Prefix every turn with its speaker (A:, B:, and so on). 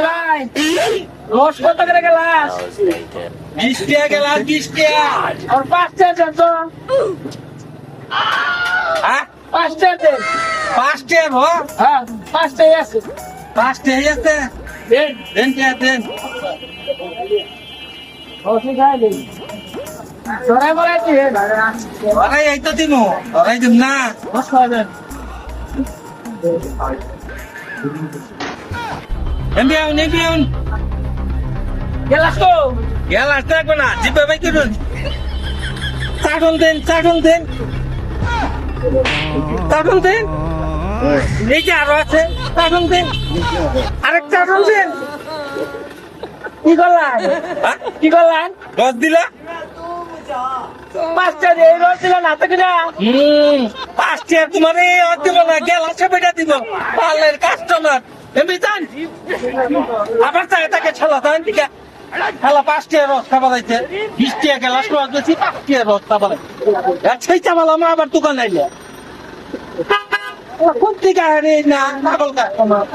A: ভাই রস কত করে গেলাস?
B: 20 টাকা গেলাস, 20 টাকা।
A: আর 5 টাকা দেন তো।
B: হ্যাঁ
A: 5 টাকা দেন।
B: 5 টাকা হো,
A: হ্যাঁ 5 টাকা আছে।
B: 5 টাকা আছে।
A: দেন।
B: দেন টাকা দেন।
A: রসই খাই দেন। সরাই বলাই দিয়ে
B: ওরাই এই তো দিমু, ওরাই দিম না।
A: রস খাবেন।
B: এমবি আউন।
A: গেলাস তো?
B: গেলাস দেখো না, জিপে ভাই করুন। চাটল দেন। চাটল দেন। এই যে আরো আছে, চাটল দেন। আরেক চাটল দেন।
A: কি করলেন?
B: হ্যাঁ?
A: কি করলেন?
B: রস দিলা?
A: 5 টাকা দিয়ে রস দিলেন হাতে কিনা?
B: 5 টাকা তোমার এই দিব না, গেলাসে বেটা দিব। পার্লের কাস্টমার। এমবি যান। আবার তাকে ছেলা দেন ঠিক আছে। খেলা 5 টাকা রস খাবা যাইছে, 20 টাকা গেলাস রস দিয়েছি, 5 টাকা রস খাবা যাইছে। সেই চামাল আমরা আবার দোকান আইলে কোন থেকে না পাগল কাস্টমার।